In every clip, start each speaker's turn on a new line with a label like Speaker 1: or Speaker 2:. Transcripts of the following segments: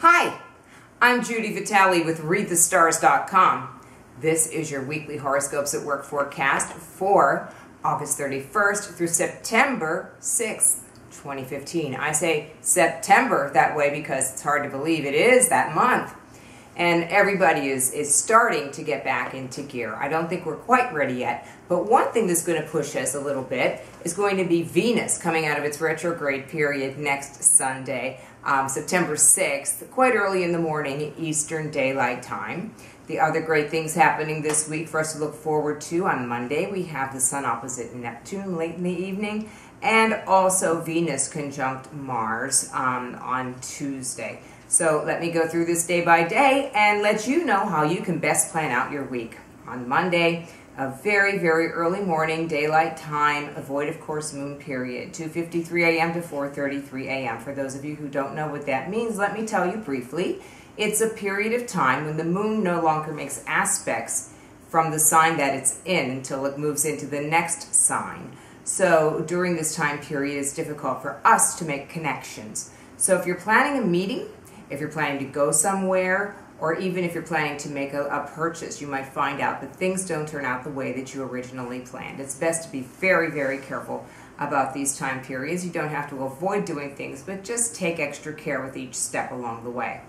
Speaker 1: Hi, I'm Judy Vitale with ReadTheStars.com. This is your weekly horoscopes at work forecast for August 31st through September 6th, 2015. I say September that way because it's hard to believe it is that month. And everybody is starting to get back into gear. I don't think we're quite ready yet, but one thing that's going to push us a little bit is going to be Venus coming out of its retrograde period next Sunday, September 6th, quite early in the morning, Eastern Daylight Time. The other great things happening this week for us to look forward to: on Monday, we have the Sun opposite Neptune late in the evening, and also Venus conjunct Mars on Tuesday. So let me go through this day by day and let you know how you can best plan out your week. On Monday, a very, very early morning, daylight time, avoid, of course, moon period, 2:53 a.m. to 4:33 a.m. For those of you who don't know what that means, let me tell you briefly. It's a period of time when the moon no longer makes aspects from the sign that it's in until it moves into the next sign. So during this time period, it's difficult for us to make connections. So if you're planning a meeting, if you're planning to go somewhere, or even if you're planning to make a purchase, you might find out that things don't turn out the way that you originally planned. It's best to be very, very careful about these time periods. You don't have to avoid doing things, but just take extra care with each step along the way.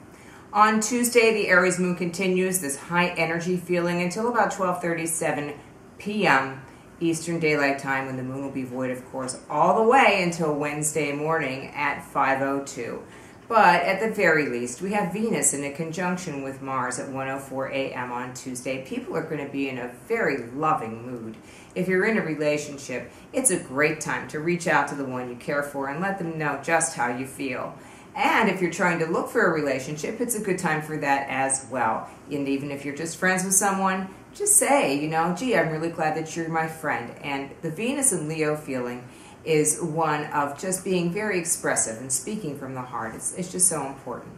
Speaker 1: On Tuesday, the Aries moon continues this high energy feeling until about 12:37 p.m. Eastern Daylight Time, when the moon will be void, of course, all the way until Wednesday morning at 5:02. But at the very least, we have Venus in a conjunction with Mars at 1:04 a.m. on Tuesday. People are going to be in a very loving mood. If you're in a relationship, it's a great time to reach out to the one you care for and let them know just how you feel. And if you're trying to look for a relationship, it's a good time for that as well. And even if you're just friends with someone, just say, gee, I'm really glad that you're my friend. And the Venus and Leo feeling is one of just being very expressive and speaking from the heart. It's just so important.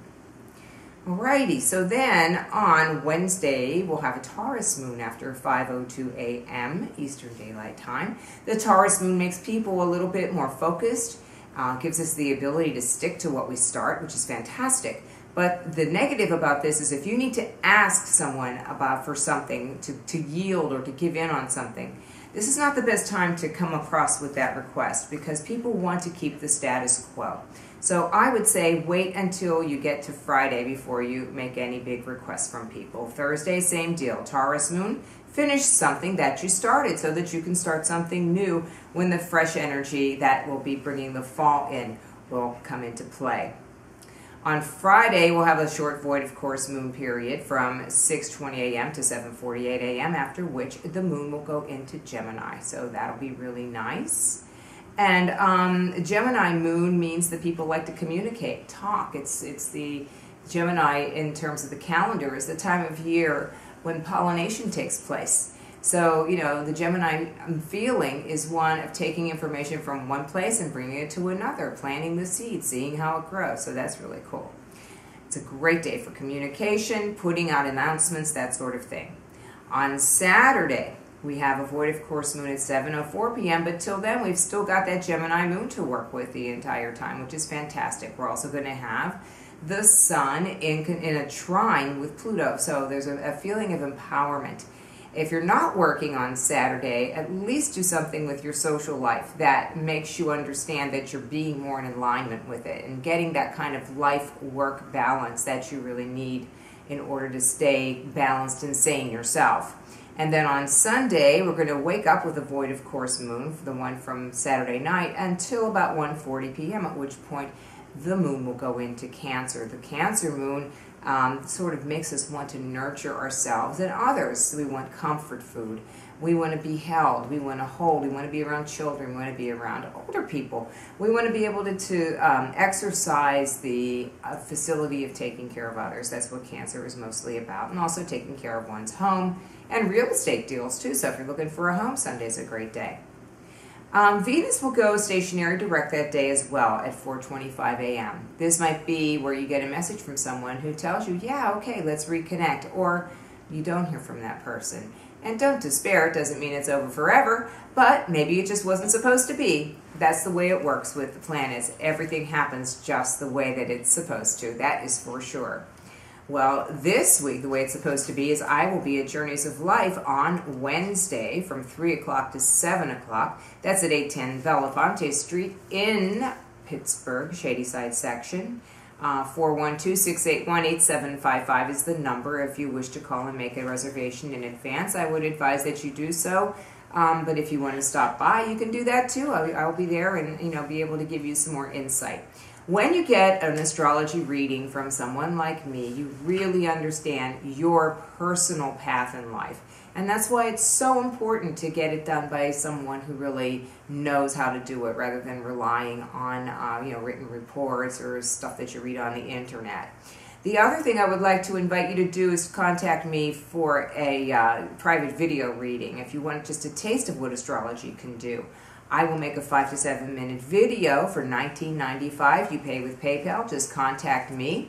Speaker 1: Alrighty, so then on Wednesday, we'll have a Taurus moon after 5:02 a.m. Eastern Daylight Time. The Taurus moon makes people a little bit more focused, gives us the ability to stick to what we start, which is fantastic. But the negative about this is if you need to ask someone for something, to yield or to give in on something, this is not the best time to come across with that request because people want to keep the status quo. So I would say wait until you get to Friday before you make any big requests from people. Thursday, same deal. Taurus moon, finish something that you started so that you can start something new when the fresh energy that will be bringing the fall in will come into play. On Friday, we'll have a short void, of course, moon period from 6:20 a.m. to 7:48 a.m., after which the moon will go into Gemini. So that'll be really nice. And Gemini moon means that people like to communicate, talk. It's the Gemini, in terms of the calendar, is the time of year when pollination takes place. So, the Gemini feeling is one of taking information from one place and bringing it to another, planting the seed, seeing how it grows. So that's really cool. It's a great day for communication, putting out announcements, that sort of thing. On Saturday, we have a void, of course, moon at 7:04 p.m., but till then, we've still got that Gemini moon to work with the entire time, which is fantastic. We're also going to have the Sun in a trine with Pluto, so there's a feeling of empowerment. If you're not working on Saturday, at least do something with your social life that makes you understand that you're being more in alignment with it and getting that kind of life-work balance that you really need in order to stay balanced and sane yourself. And then on Sunday, we're going to wake up with a void, of course, moon, the one from Saturday night, until about 1:40 p.m., at which point the moon will go into Cancer. The Cancer moon sort of makes us want to nurture ourselves and others. We want comfort food. We want to be held. We want to hold. We want to be around children. We want to be around older people. We want to be able to exercise the facility of taking care of others. That's what Cancer is mostly about. And also taking care of one's home and real estate deals too. So if you're looking for a home, Sunday's a great day. Venus will go stationary direct that day as well at 4:25 a.m. This might be where you get a message from someone who tells you, yeah, okay, let's reconnect, or you don't hear from that person. And don't despair. It doesn't mean it's over forever, but maybe it just wasn't supposed to be. That's the way it works with the planets. Everything happens just the way that it's supposed to. That is for sure. Well, this week, the way it's supposed to be is I will be at Journeys of Life on Wednesday from 3 o'clock to 7 o'clock. That's at 810 Belafonte Street in Pittsburgh, Shadyside section. 412-681-8755 is the number if you wish to call and make a reservation in advance. I would advise that you do so. But if you want to stop by, you can do that too. I'll be there and be able to give you some more insight. When you get an astrology reading from someone like me, you really understand your personal path in life. And that's why it's so important to get it done by someone who really knows how to do it rather than relying on written reports or stuff that you read on the internet. The other thing I would like to invite you to do is contact me for a private video reading if you want just a taste of what astrology can do. I will make a 5 to 7 minute video for $19.95. You pay with PayPal. Just contact me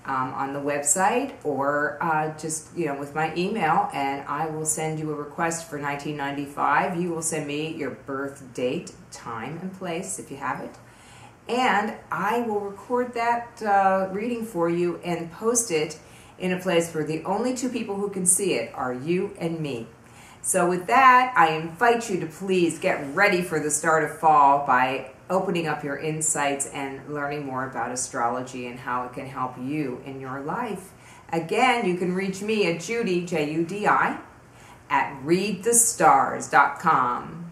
Speaker 1: on the website or just with my email, and I will send you a request for $19.95. You will send me your birth date, time, and place if you have it. And I will record that reading for you and post it in a place where the only two people who can see it are you and me. So with that, I invite you to please get ready for the start of fall by opening up your insights and learning more about astrology and how it can help you in your life. Again, you can reach me at Judy, Judi, at readthestars.com.